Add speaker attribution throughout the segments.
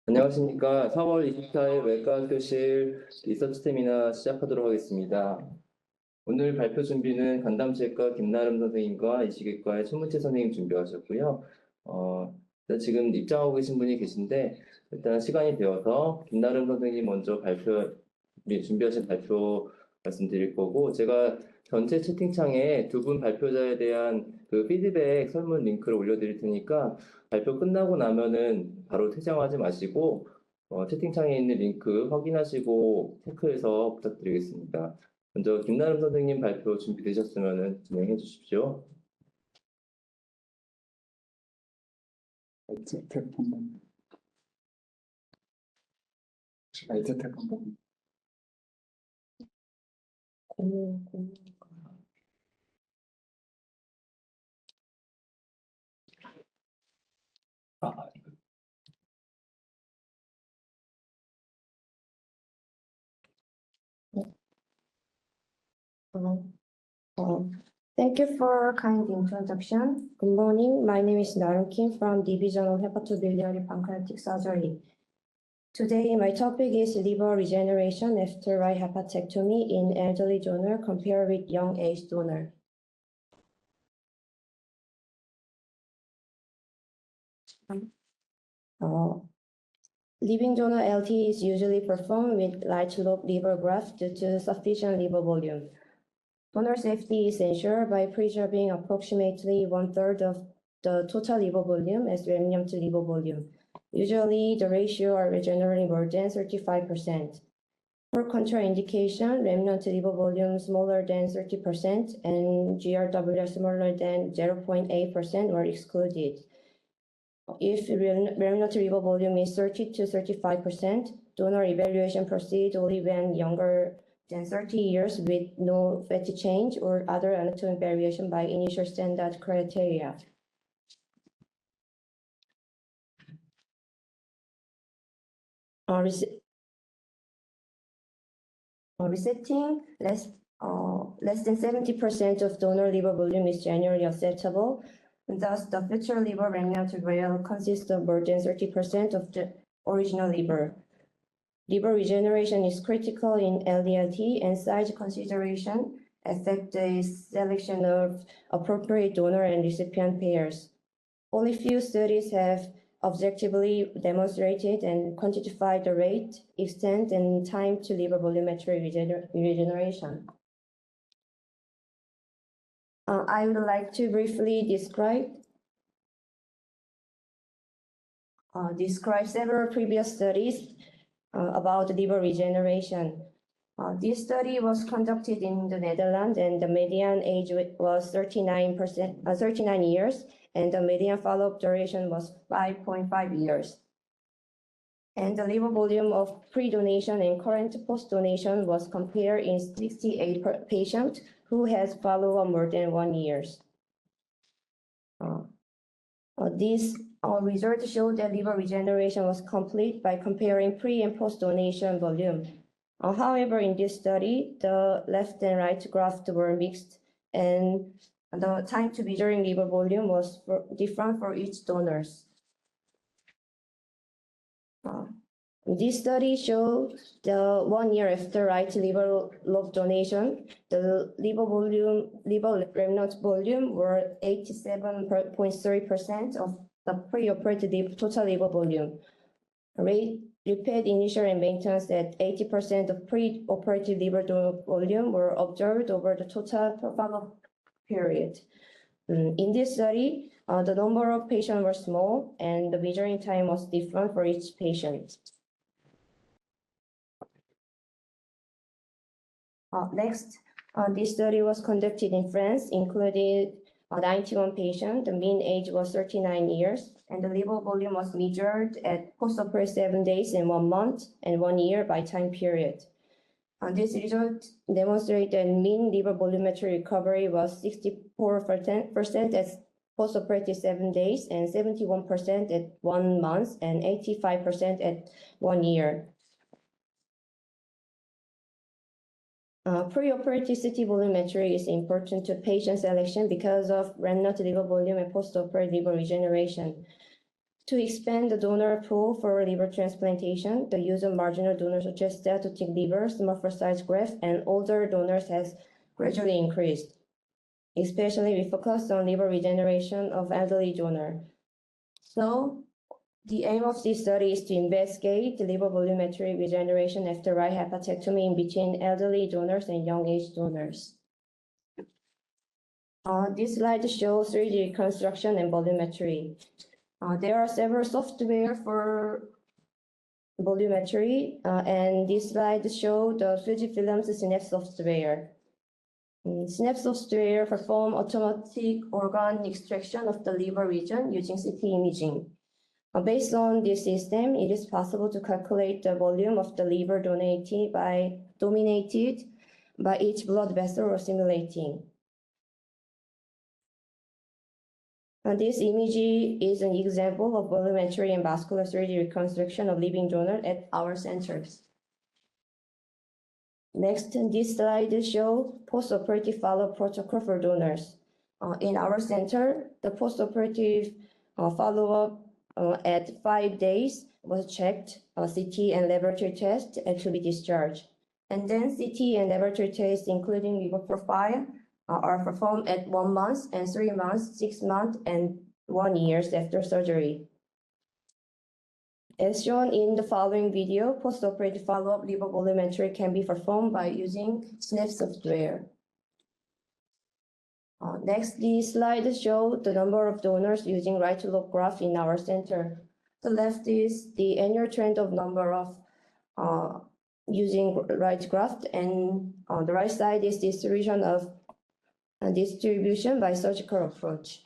Speaker 1: 안녕하십니까. 4월 24일 외과 교실 리서치 세미나 시작하도록 하겠습니다. 오늘 발표 준비는 간담체과 김나름 선생님과 이시계과의 최문채 선생님 준비하셨고요. 일단 지금 입장하고 계신 분이 계신데 일단 시간이 되어서 김나름 선생님 먼저 준비하신 발표 말씀드릴 거고, 제가 전체 채팅창에 두 분 발표자에 대한 그 피드백 설문 링크를 올려드릴 테니까 발표 끝나고 나면은 바로 퇴장하지 마시고 채팅창에 있는 링크 확인하시고 체크해서 부탁드리겠습니다. 먼저 김나름 선생님 발표 준비되셨으면 진행해 주십시오.
Speaker 2: 라이트 탭 한번. 라이트 탭 한번.
Speaker 3: Thank you for kind introduction. Good morning. My name is Narum Kim from Division of Hepatobiliary Pancreatic Surgery. Today, my topic is liver regeneration after right hepatectomy in elderly donor compared with young age donor. Living donor LT is usually performed with large lobe liver graft due to sufficient liver volume. Donor safety is ensured by preserving approximately 1/3 of the total liver volume as remnant liver volume. Usually, the ratio are generally more than 35%. For contraindication, remnant liver volume smaller than 30% and GRW smaller than 0.8% were excluded. If remnant liver volume is 30 to 35%, donor evaluation proceeds only when younger than 30 years with no fatty change or other anatomic variation by initial standard criteria. Resetting less than 70% of donor liver volume is generally acceptable. Thus, the future liver remnant will consist of more than 30% of the original liver. Liver regeneration is critical in LDLT, and size consideration affect the selection of appropriate donor and recipient pairs. Only few studies have objectively demonstrated and quantified the rate, extent, and time to liver volumetric regeneration. I would like to briefly describe several previous studies about liver regeneration. This study was conducted in the Netherlands, and the median age was 39 years, and the median follow-up duration was 5.5 years. And the liver volume of pre-donation and current post-donation was compared in 68 patients who has follow-up more than 1 year. These results show that liver regeneration was complete by comparing pre- and post-donation volume. However, in this study, the left and right graft were mixed, and the time to measuring liver volume was different for each donors. This study shows the 1 year after right liver lobe donation, the liver remnant volume were 87.3% of the pre-operative total liver volume. Repeat initial and maintenance at 80% of pre-operative liver volume were observed over the total follow-up period. In this study, the number of patients were small, and the measuring time was different for each patient. Next, this study was conducted in France, included 91 patients. The mean age was 39 years, and the liver volume was measured at post-operative 7 days and 1 month and 1 year by time period. This result demonstrated that mean liver volumetric recovery was 64% at post-operative 7 days and 71% at 1 month and 85% at 1 year. Pre-operative CT volumetry is important to patient selection because of remnant liver volume and post-operative liver regeneration. To expand the donor pool for liver transplantation, the use of marginal donors such as steatotic liver, small size graft, and older donors has gradually increased. Especially we focus on liver regeneration of elderly donor. So the aim of this study is to investigate the liver volumetric regeneration after right hepatectomy in between elderly donors and young age donors. This slide shows 3D reconstruction and volumetry. There are several software for volumetry, and this slide shows the Fujifilm's Synapse software. Synapse software perform automatic organ extraction of the liver region using CT imaging. Based on this system, it is possible to calculate the volume of the liver dominated by each blood vessel or simulating. This image is an example of volumetry and vascular 3D reconstruction of living donor at our centers. Next, this slide shows post-operative follow-up protocol for donors. In our center, the post-operative follow-up at 5 days was checked, CT and laboratory test to be discharged. And then CT and laboratory tests, including liver profile, are performed at 1 month and 3 months, 6 months, and 1 year after surgery. As shown in the following video, post-operative follow-up liver volumetry can be performed by using Synapse software. Next, these slides show the number of donors using right lobe graft in our center. The left is the annual trend of number of using right graft, and on the right side is distribution by surgical approach.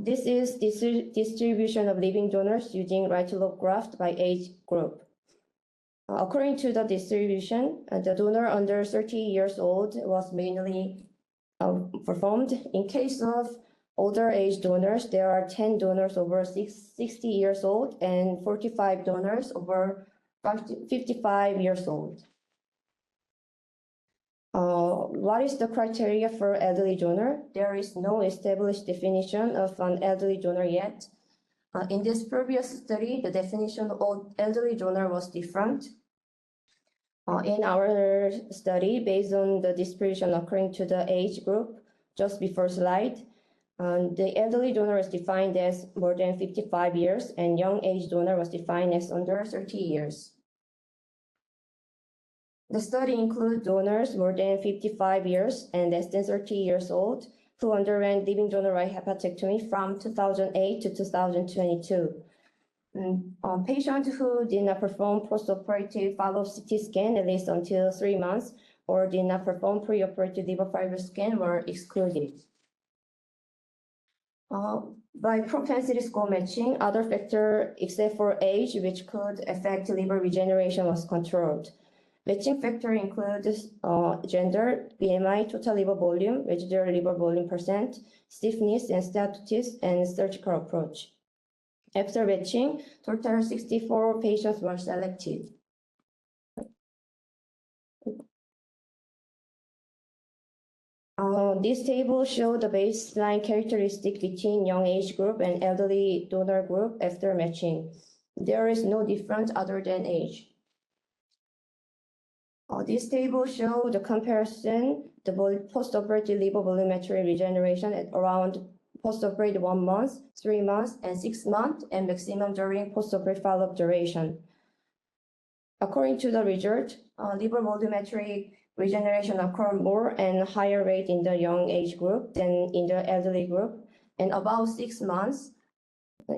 Speaker 3: This is distribution of living donors using right lobe graft by age group. According to the distribution, the donor under 30 years old was mainly performed. In case of older age donors, there are 10 donors over 60 years old and 45 donors over 55 years old. What is the criteria for elderly donor? There is no established definition of an elderly donor yet. In this previous study, the definition of elderly donor was different. In our study, based on the distribution according to the age group, just before slide, the elderly donor is defined as more than 55 years, and young age donor was defined as under 30 years. The study includes donors more than 55 years and less than 30 years old who underwent living donor right hepatectomy from 2008 to 2022. Patients who did not perform post-operative follow-up CT scan at least until 3 months or did not perform pre-operative liver fiber scan were excluded. By propensity score matching, other factor except for age, which could affect liver regeneration, was controlled. Matching factor includes gender, BMI, total liver volume, residual liver volume percent, stiffness and status, and surgical approach. After matching, total 64 patients were selected. This table shows the baseline characteristic between young age group and elderly donor group after matching. There is no difference other than age. This table shows the comparison, the post-operative liver volumetry regeneration at around post-operative 1 month, 3 months, and 6 months, and maximum during post-operative follow-up duration. According to the result, liver volumetry regeneration occur more and higher rate in the young age group than in the elderly group, and about 6 months,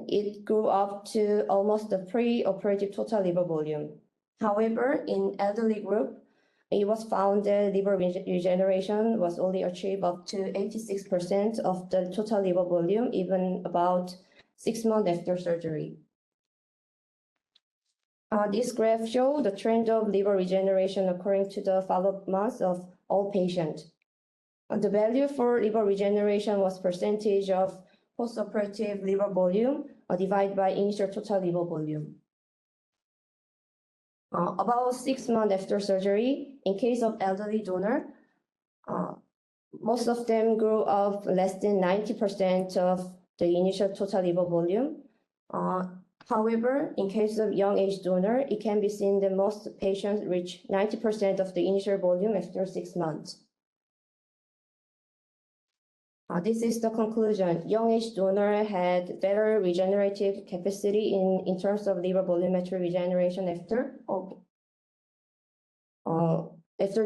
Speaker 3: it grew up to almost the pre-operative total liver volume. However, in elderly group, it was found that liver regeneration was only achieved up to 86% of the total liver volume, even about 6 months after surgery. This graph shows the trend of liver regeneration according to the follow-up months of all patients. The value for liver regeneration was percentage of post-operative liver volume divided by initial total liver volume. About 6 months after surgery, in case of elderly donor, most of them grew up less than 90% of the initial total liver volume. However, in case of young age donor, it can be seen that most patients reach 90% of the initial volume after 6 months. This is the conclusion. Young age donor had better regenerative capacity in terms of liver volumetric regeneration after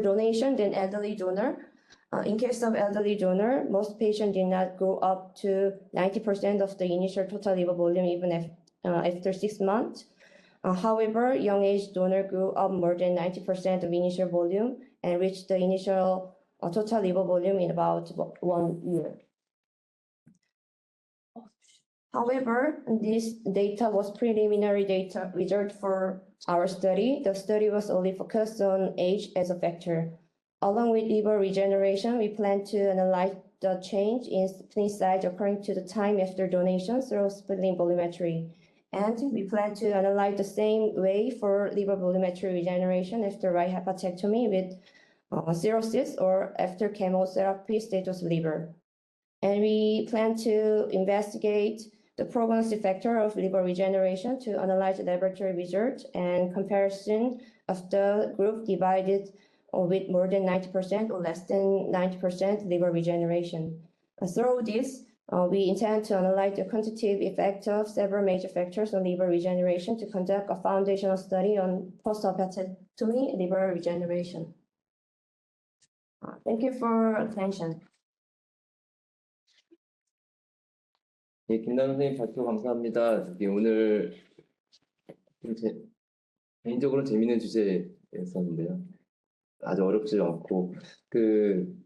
Speaker 3: donation than elderly donor. In case of elderly donor, most patients did not go up to 90% of the initial total liver volume even after 6 months. However, young age donor grew up more than 90% of initial volume and reached the initial total liver volume in about 1 year. However, this data was preliminary data result for our study. The study was only focused on age as a factor. Along with liver regeneration, we plan to analyze the change in spleen size according to the time after donation through spleen volumetry. And we plan to analyze the same way for liver volumetry regeneration after right hepatectomy with cirrhosis or after chemotherapy status liver. And we plan to investigate the prognostic factor of liver regeneration to analyze laboratory results and comparison of the group divided with more than 90% or less than 90% liver regeneration. Through this, we intend to analyze the quantitative effect of several major factors on liver regeneration to conduct a foundational study on post-hepatectomy liver regeneration. Thank you for attention.
Speaker 1: 예, 김나연 선생님 발표 감사합니다. 오늘 개인적으로 재미있는 주제였었는데요. 아주 어렵지 않고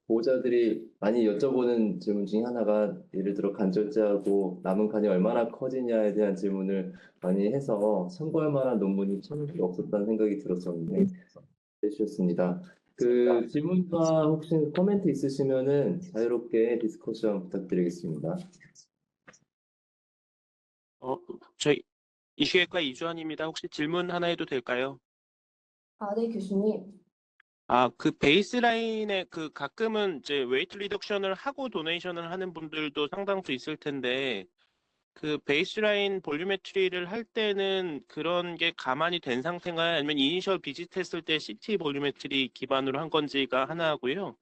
Speaker 1: 보호자들이 많이 여쭤보는 질문 중에 하나가 예를 들어 간절제하고 남은 칸이 얼마나 커지냐에 대한 질문을 많이 해서 참고할 만한 논문이 참 없었다는 생각이 들었었는데 해주셨습니다. 질문과 혹시 코멘트 있으시면은 자유롭게 디스커션 부탁드리겠습니다.
Speaker 4: 저희 이슈외과 이주환입니다. 혹시 질문 하나 해도 될까요?
Speaker 3: 네, 교수님.
Speaker 4: 그 베이스라인에 가끔은 이제 웨이트 리덕션을 하고 도네이션을 하는 분들도 상당수 있을 텐데 베이스라인 볼유메트리를 할 때는 그런 게 가만히 된 상태인가요? 아니면 이니셜 비짓 했을 때 CT 볼유메트리 기반으로 한 건지가 하나고요.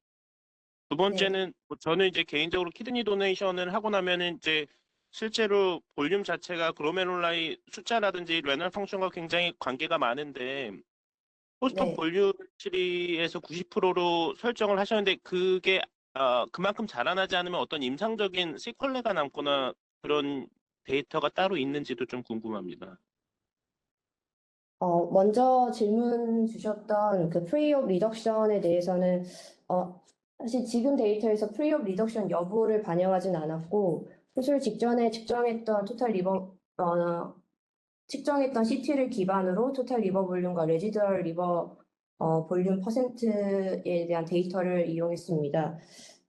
Speaker 4: 두 번째는 저는 이제 개인적으로 키드니 도네이션을 하고 나면은 이제 실제로 볼륨 자체가 글로메룰라의 숫자라든지 레널 펑션과 굉장히 관계가 많은데 포스트 볼륨치리에서 90%로 설정을 하셨는데 그게 그만큼 자라나지 않으면 어떤 임상적인 시퀄레가 남거나 그런 데이터가 따로 있는지도 좀 궁금합니다.
Speaker 3: 먼저 질문 주셨던 프리옵 리덕션에 대해서는 사실 지금 데이터에서 프리옵 리덕션 여부를 반영하진 않았고 수술 직전에 측정했던 측정했던 CT를 기반으로 토탈 리버 볼륨과 레지더얼 리버 볼륨 퍼센트에 대한 데이터를 이용했습니다.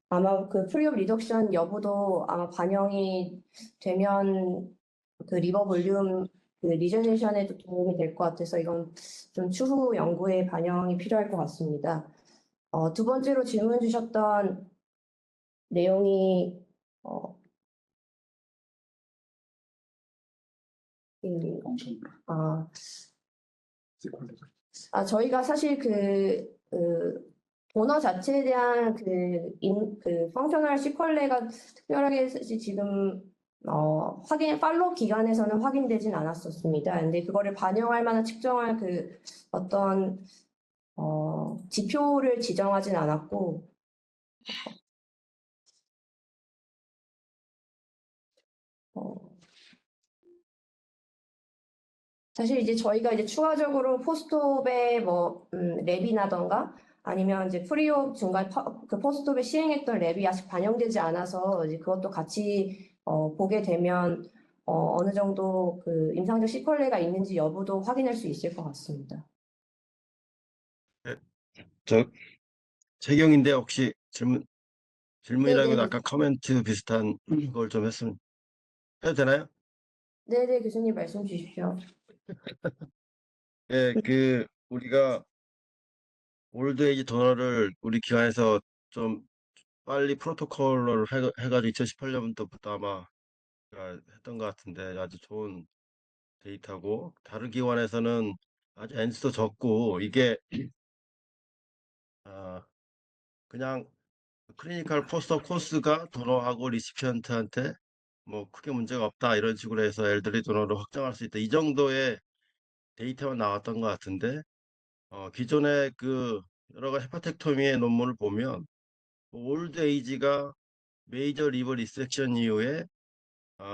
Speaker 3: 아마 프리옵 리덕션 여부도 아마 반영이 되면 리버 볼륨 리저네이션에도 도움이 될 것 같아서 이건 좀 추후 연구에 반영이 필요할 것 같습니다. 두 번째로 질문 주셨던 내용이 저희가 사실 도너 자체에 대한 펑셔널 시퀄레가 특별하게 지금 팔로우 기간에서는 확인되진 않았었습니다. 근데 그거를 반영할 만한 측정할 어떤 지표를 지정하진 않았고 사실 이제 저희가 이제 추가적으로 포스트옵의 랩이나던가 아니면 이제 프리옵 중간 포스트옵에 시행했던 랩이 아직 반영되지 않아서 이제 그것도 같이 보게 되면 어느 정도 임상적 시퀄레가 있는지 여부도 확인할 수 있을 것 같습니다.
Speaker 5: 네, 재경인데 혹시 질문이라기보다
Speaker 3: 네네.
Speaker 5: 아까 코멘트 비슷한 걸 좀 했으면 해도 되나요?
Speaker 3: 네네, 교수님 말씀 주십시오.
Speaker 5: 예, 우리가 올드에이지 도너를 우리 기관에서 좀 빨리 프로토콜을 해가지고 2018년부터 아마 했던 것 같은데 아주 좋은 데이터고 다른 기관에서는 아주 N수도 적고 이게 아, 그냥 클리니컬 포스터 코스가 도너하고 리시피언트한테 뭐 크게 문제가 없다 이런 식으로 해서 엘더리 도너로 확정할 수 있다 이 정도의 데이터만 나왔던 것 같은데 기존의 그 여러 가지 헤파텍토미의 논문을 보면 올드 에이지가 메이저 리버 리섹션 이후에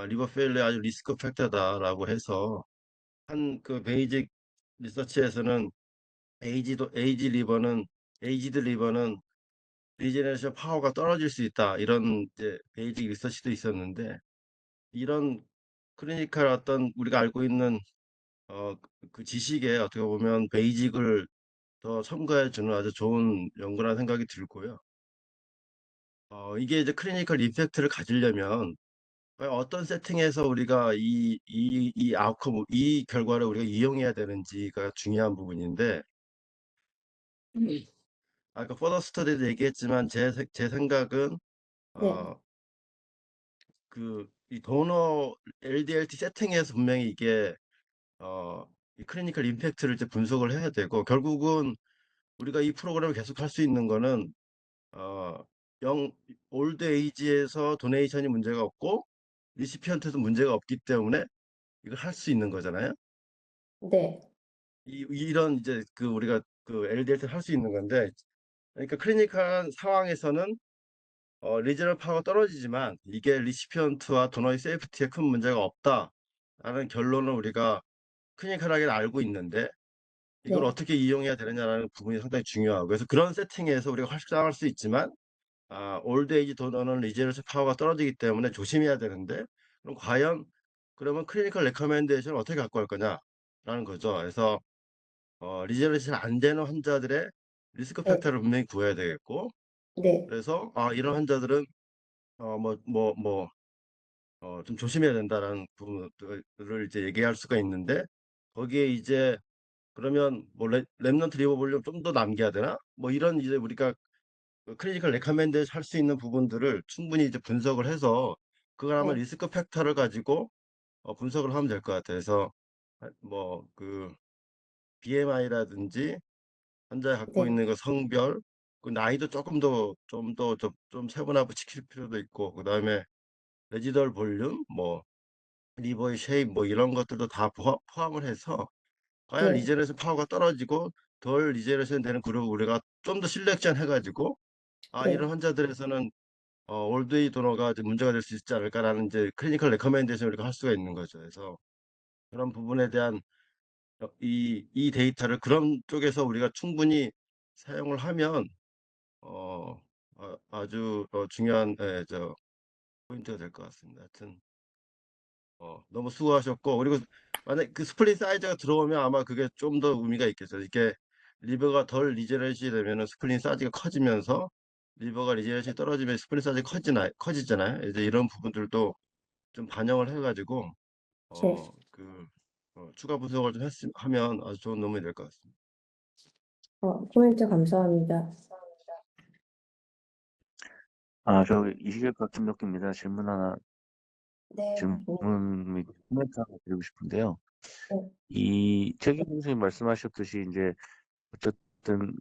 Speaker 5: 리버 페일리어 아주 리스크 팩터다라고 해서 한 그 베이직 리서치에서는 에이지드 리버는 리제네레이션 파워가 떨어질 수 있다 이런 이제 베이직 리서치도 있었는데 이런 클리니컬 어떤 우리가 알고 있는 그 지식에 어떻게 보면 베이직을 더 첨가해 주는 아주 좋은 연구라는 생각이 들고요. 이게 이제 클리니컬 임팩트를 가지려면 과연 어떤 세팅에서 우리가 이 아웃컴, 이 결과를 우리가 이용해야 되는지가 중요한 부분인데, 아까 퍼더 스터디도 얘기했지만 제 생각은
Speaker 3: 네,
Speaker 5: 어, 이 도너 LDLT 세팅에서 분명히 이게 이 클리니컬 임팩트를 이제 분석을 해야 되고 결국은 우리가 이 프로그램을 계속 할 수 있는 거는 어, 영 올드 에이지에서 도네이션이 문제가 없고 리시피언트도 문제가 없기 때문에 이걸 할 수 있는 거잖아요.
Speaker 3: 네,
Speaker 5: 이런 이제 그 우리가 그 LDLT 할 수 있는 건데 그러니까 클리니컬한 상황에서는 리저널 파워가 떨어지지만 이게 리시피언트와 도너의 세이프티에 큰 문제가 없다라는 결론을 우리가 클리니컬하게 알고 있는데 이걸
Speaker 3: 네,
Speaker 5: 어떻게 이용해야 되느냐라는 부분이 상당히 중요하고 그래서 그런 세팅에서 우리가 활성화할 수 있지만 올드에이지 도너는 리저널 파워가 떨어지기 때문에 조심해야 되는데 그럼 과연 그러면 클리니컬 레커멘데이션을 어떻게 갖고 갈 거냐라는 거죠. 그래서 리저널이 안 되는 환자들의 리스크
Speaker 3: 네,
Speaker 5: 팩터를 분명히 구해야 되겠고
Speaker 3: 네,
Speaker 5: 그래서 이런 환자들은 좀 조심해야 된다라는 부분들을 이제 얘기할 수가 있는데 거기에 이제 그러면 뭐 랩넌트 리버 볼륨 좀 더 남겨야 되나? 뭐 이런 이제 우리가 클리니컬 레커멘드 할 수 있는 부분들을 충분히 이제 분석을 해서 그걸 아마
Speaker 3: 네,
Speaker 5: 리스크 팩터를 가지고 분석을 하면 될 것 같아요. 그래서 뭐 그 BMI라든지 환자가 갖고
Speaker 3: 네,
Speaker 5: 있는 그 성별, 그 나이도 조금 더 좀 세분화부 시킬 필요도 있고 그다음에 레지덜 볼륨, 뭐 리버의 쉐입 뭐 이런 것들도 다 포함을 해서 과연
Speaker 3: 네,
Speaker 5: 리제네레이션 파워가 떨어지고 덜 리제네레이션 되는 그룹을 우리가 좀 더 실렉션 해가지고 이런
Speaker 3: 네,
Speaker 5: 환자들에서는 올드에이 도너가 이제 문제가 될 수 있지 않을까라는 이제 클리니컬 레커멘데이션 우리가 할 수가 있는 거죠. 그래서 그런 부분에 대한 이 데이터를 그런 쪽에서 우리가 충분히 사용을 하면 아주 중요한 포인트가 될 것 같습니다. 하여튼 너무 수고하셨고 그리고 만약 그 스플릿 사이즈가 들어오면 아마 그게 좀 더 의미가 있겠죠. 이게 리버가 덜 리제네레이션이 되면은 스플릿 사이즈가 커지면서 리버가 리제네레이션이 떨어지면 스플릿 사이즈가 커지잖아요. 이제 이런 부분들도 좀 반영을 해가지고
Speaker 3: 네.
Speaker 5: 추가 분석을 좀 하면 아주 좋은 논문이 될 것 같습니다.
Speaker 3: 코멘트 감사합니다.
Speaker 6: 저 이시gel과 김덕기입니다.
Speaker 3: 네,
Speaker 6: 질문 및 코멘트 하나 드리고 싶은데요.
Speaker 3: 네,
Speaker 6: 이 최경 선생님 말씀하셨듯이 이제 어쨌든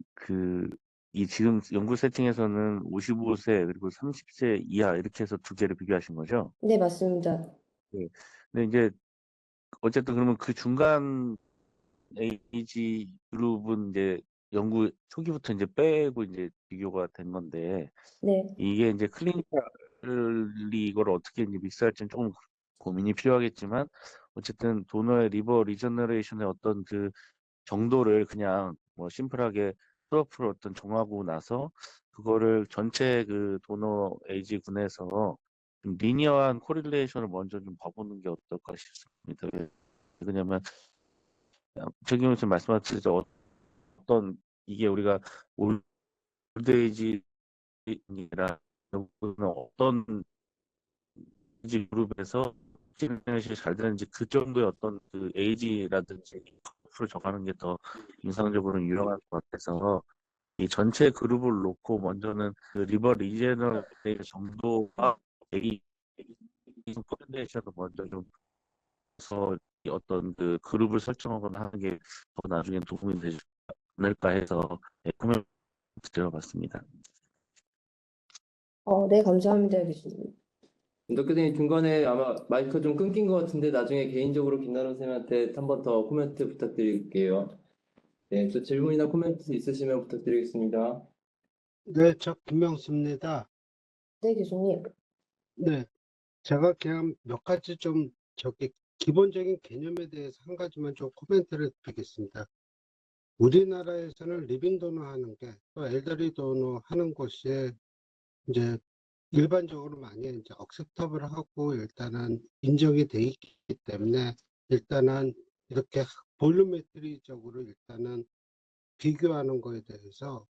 Speaker 6: 이 지금 연구 세팅에서는 55세 그리고 30세 이하 이렇게 해서 두 개를 비교하신 거죠.
Speaker 3: 네, 맞습니다.
Speaker 6: 네. 근데 이제 어쨌든 그러면 그 중간 에이지 그룹은 이제 연구 초기부터 이제 빼고 이제 비교가 된 건데
Speaker 3: 네,
Speaker 6: 이게 이제 클리니컬리 이걸 어떻게 이제 믹스할지는 조금 고민이 필요하겠지만 어쨌든 도너의 리버 리저너레이션의 어떤 그 정도를 그냥 뭐 심플하게 수업을 어떤 정하고 나서 그거를 전체 그 도너 에이지 군에서 좀 리니어한 코릴레이션을 먼저 좀 봐보는 게 어떨까 싶습니다. 왜냐면 최경영 선생님 말씀하셨듯이 어떤 이게 우리가 올드에이지라 어떤 에이지 그룹에서 시뮬레이션이 잘 되는지 그 정도의 어떤 그 에이지라든지 앞으로 정하는 게 더 인상적으로 유용할 것 같아서 이 전체 그룹을 놓고 먼저는 그 리버 리제너레이션 정도가 코멘테이션을 먼저 좀 해서 어떤 그 그룹을 설정하거나 하는 게 더 나중에 도움이 되지 않을까 해서 코멘트 드려봤습니다.
Speaker 3: 네, 감사합니다, 교수님.
Speaker 1: 윤덕 교수님 중간에 아마 마이크 좀 끊긴 것 같은데 나중에 개인적으로 김나름 선생님한테 한 번 더 코멘트 부탁드릴게요. 네, 또 질문이나 코멘트 있으시면 부탁드리겠습니다.
Speaker 7: 네, 저 김명수입니다.
Speaker 3: 네, 교수님.
Speaker 7: 네, 제가 그냥 몇 가지 좀 기본적인 개념에 대해서 한 가지만 좀 코멘트를 드리겠습니다. 우리나라에서는 리빙 도너 하는 게 또 엘더리 도너 하는 것이 이제 일반적으로 많이 이제 억셉터블 하고 일단은 인정이 돼 있기 때문에 일단은 이렇게 볼루메트리적으로 일단은 비교하는 거에 대해서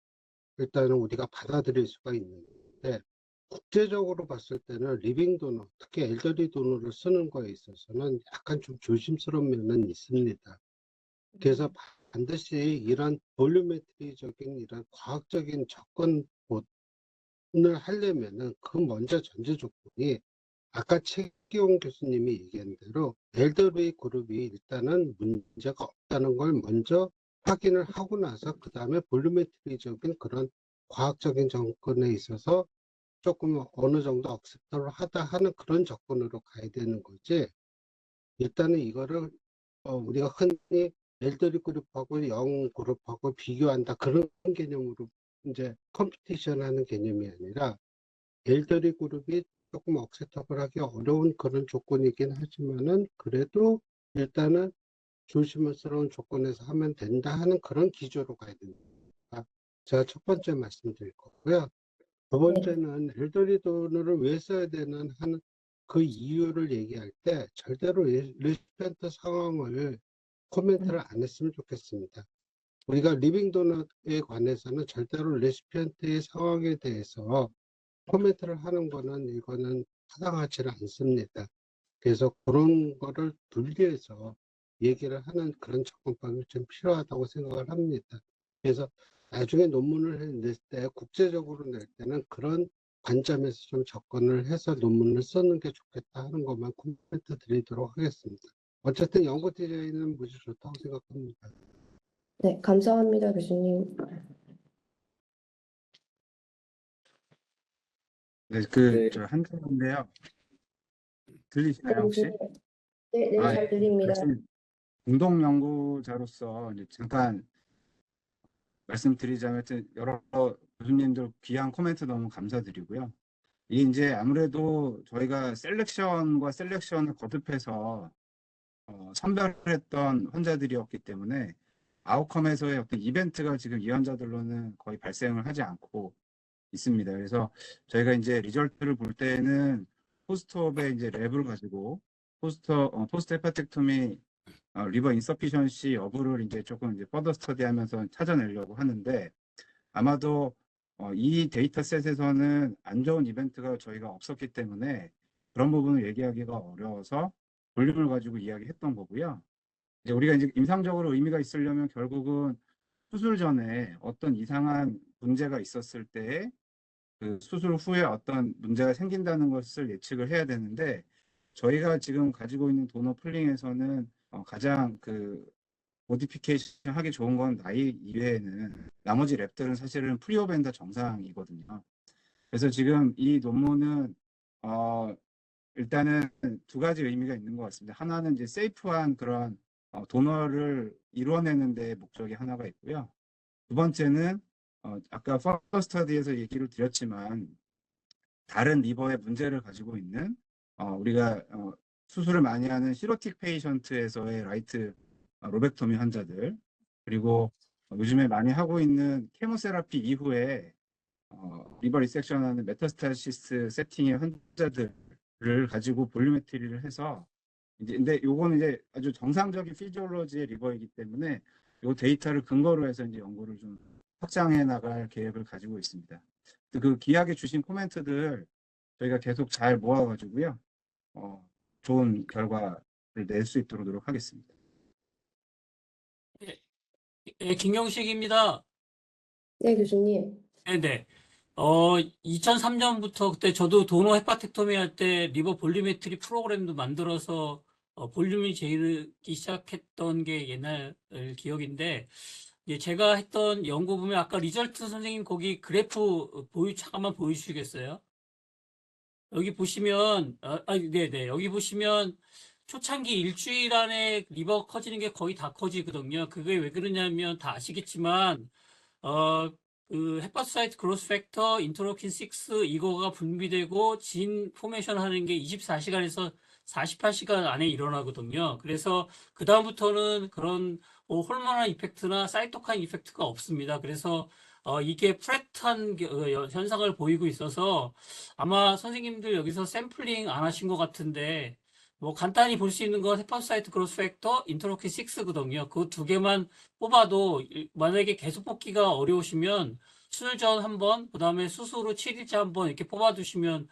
Speaker 7: 일단은 우리가 받아들일 수가 있는데 국제적으로 봤을 때는 리빙 도너, 특히 엘더리 도너를 쓰는 거에 있어서는 약간 좀 조심스러운 면은 있습니다. 그래서 반드시 이런 볼루메트리적인 이런 과학적인 접근을 하려면은 그 먼저 전제 조건이 아까 최기용 교수님이 얘기한 대로 엘더리 그룹이 일단은 문제가 없다는 걸 먼저 확인을 하고 나서 그 다음에 볼루메트리적인 그런 과학적인 접근에 있어서 조금 어느 정도 억셉터를 하다 하는 그런 접근으로 가야 되는 거지. 일단은 이거를 우리가 흔히 엘더리 그룹하고 영 그룹하고 비교한다 그런 개념으로 이제 컴피티션 하는 개념이 아니라 엘더리 그룹이 조금 억셉터블 하기 어려운 그런 조건이긴 하지만은 그래도 일단은 조심스러운 조건에서 하면 된다 하는 그런 기조로 가야 됩니다. 제가 첫 번째 말씀드릴 거고요. 두 번째는 엘더리 도너를 왜 써야 되는 하는 그 이유를 얘기할 때 절대로 레시피언트 상황을 코멘트를 안 했으면 좋겠습니다. 우리가 리빙 도너에 관해서는 절대로 레시피언트의 상황에 대해서 코멘트를 하는 거는 이거는 타당하지는 않습니다. 그래서 그런 거를 분리해서 얘기를 하는 그런 접근법이 좀 필요하다고 생각을 합니다. 그래서 나중에 논문을 낼 때 국제적으로 낼 때는 그런 관점에서 좀 접근을 해서 논문을 쓰는 게 좋겠다 하는 것만 코멘트 드리도록 하겠습니다. 어쨌든 연구 디자인은 무지 좋다고 생각합니다.
Speaker 3: 네, 감사합니다, 교수님.
Speaker 2: 네,
Speaker 1: 네.
Speaker 2: 저 한정인데요.
Speaker 3: 네,
Speaker 2: 들리시나요, 혹시?
Speaker 3: 교수님. 네, 네,
Speaker 2: 아,
Speaker 3: 잘
Speaker 2: 예.
Speaker 3: 들립니다.
Speaker 2: 공동 연구자로서 이제 잠깐 말씀드리자면 하여튼 여러 교수님들 귀한 코멘트 너무 감사드리고요. 이게 이제 아무래도 저희가 셀렉션과 셀렉션을 거듭해서 선별했던 환자들이었기 때문에 아웃컴에서의 어떤 이벤트가 지금 이 환자들로는 거의 발생을 하지 않고 있습니다. 그래서 저희가 이제 리절트를 볼 때는 포스트옵의 이제 랩을 가지고 포스트 헤파틱토미 리버 인서피션시 여부를 이제 조금 이제 퍼더 스터디하면서 찾아내려고 하는데 아마도 이 데이터셋에서는 안 좋은 이벤트가 저희가 없었기 때문에 그런 부분을 얘기하기가 어려워서 볼륨을 가지고 이야기했던 거고요. 이제 우리가 이제 임상적으로 의미가 있으려면 결국은 수술 전에 어떤 이상한 문제가 있었을 때 그 수술 후에 어떤 문제가 생긴다는 것을 예측을 해야 되는데 저희가 지금 가지고 있는 도너 풀링에서는 가장 그 모디피케이션 하기 좋은 건 나이 이외에는 나머지 랩들은 사실은 프리오벤더 정상이거든요. 그래서 지금 이 논문은 일단은 두 가지 의미가 있는 것 같습니다. 하나는 이제 세이프한 그런 도너를 이루어내는 데 목적이 하나가 있고요. 두 번째는 아까 퍼더 스터디에서 얘기를 드렸지만 다른 리버의 문제를 가지고 있는 우리가 수술을 많이 하는 시로틱 페이션트에서의 라이트 로벡토미 환자들 그리고 요즘에 많이 하고 있는 케모세라피 이후에 리버 리섹션하는 메타스타시스 세팅의 환자들을 가지고 볼루메트리를 해서 이제 근데 요거는 이제 아주 정상적인 피지올로지의 리버이기 때문에 요 데이터를 근거로 해서 이제 연구를 좀 확장해 나갈 계획을 가지고 있습니다. 그 귀하게 주신 코멘트들 저희가 계속 잘 모아가지고요. 좋은 결과를 낼 수 있도록 노력하겠습니다.
Speaker 8: 예, 김경식입니다.
Speaker 3: 네, 교수님.
Speaker 8: 네네. 2003년부터 그때 저도 도너 헤파텍토미 할 때 리버 볼리메트리 프로그램도 만들어서 볼륨이 재기 시작했던 게 옛날 기억인데, 예, 제가 했던 연구 보면 아까 리절트 선생님 거기 그래프 잠깐만 보여주시겠어요? 여기 보시면, 네네. 여기 보시면 초창기 일주일 안에 리버 커지는 게 거의 다 커지거든요. 그게 왜 그러냐면 다 아시겠지만, 헤파토사이트 그로스 팩터, 인터로킨 6 이거가 분비되고 진 포메이션 하는 게 24시간에서 48시간 안에 일어나거든요. 그래서 그다음부터는 그런 호르몬al 이펙트나 사이토카인 이펙트가 없습니다. 그래서 이게 플랫한 현상을 보이고 있어서 아마 선생님들 여기서 샘플링 안 하신 것 같은데 뭐 간단히 볼 수 있는 건 헤파토사이트 그로스 팩터, 인터로킨 6거든요. 그 두 개만 뽑아도 만약에 계속 뽑기가 어려우시면 수술 전 한번, 그 다음에 수술 후 7일째 한번 이렇게 뽑아두시면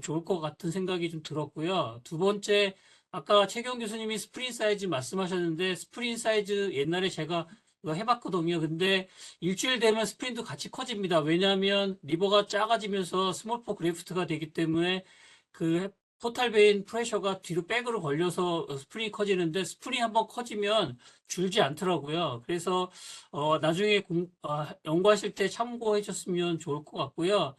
Speaker 8: 좋을 것 같은 생각이 좀 들었고요. 두 번째, 아까 최경 교수님이 스프린 사이즈 말씀하셨는데 스프린 사이즈 옛날에 제가 이거 해봤거든요. 근데 일주일 되면 스프린도 같이 커집니다. 왜냐하면 리버가 작아지면서 스몰포 그래프트가 되기 때문에 그 포탈 베인 프레셔가 뒤로 백으로 걸려서 스프링이 커지는데 스프링이 한번 커지면 줄지 않더라고요. 그래서 나중에 연구하실 때 참고해 줬으면 좋을 것 같고요.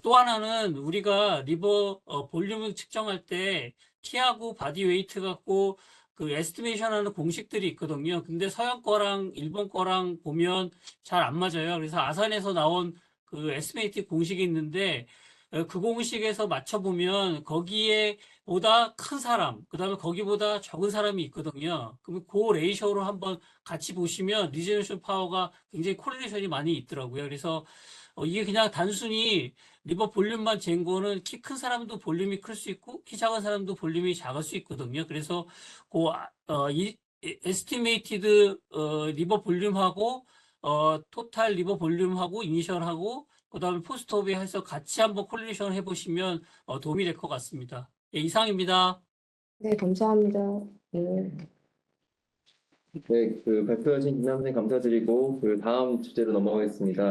Speaker 8: 또 하나는 우리가 리버 볼륨을 측정할 때 키하고 바디 웨이트 갖고 그 에스티메이션 하는 공식들이 있거든요. 근데 서양 거랑 일본 거랑 보면 잘 안 맞아요. 그래서 아산에서 나온 그 에스티메이트 공식이 있는데 그 공식에서 맞춰보면 거기에 보다 큰 사람, 그 다음에 거기보다 적은 사람이 있거든요. 그럼 그 레이쇼로 한번 같이 보시면 리제너레이션 파워가 굉장히 코릴레이션이 많이 있더라고요. 그래서 이게 그냥 단순히 리버 볼륨만 잰 거는 키 큰 사람도 볼륨이 클 수 있고 키 작은 사람도 볼륨이 작을 수 있거든요. 그래서 이 에스티메이티드 리버 볼륨하고 토탈 리버 볼륨하고 이니셜하고 그다음에 포스트업에 해서 같이 한번 콜리레이션 해보시면 도움이 될 것 같습니다. 예, 이상입니다.
Speaker 3: 네, 감사합니다. 네.
Speaker 1: 네, 그 발표하신 김남 선생님 감사드리고 그 다음 주제로 넘어가겠습니다.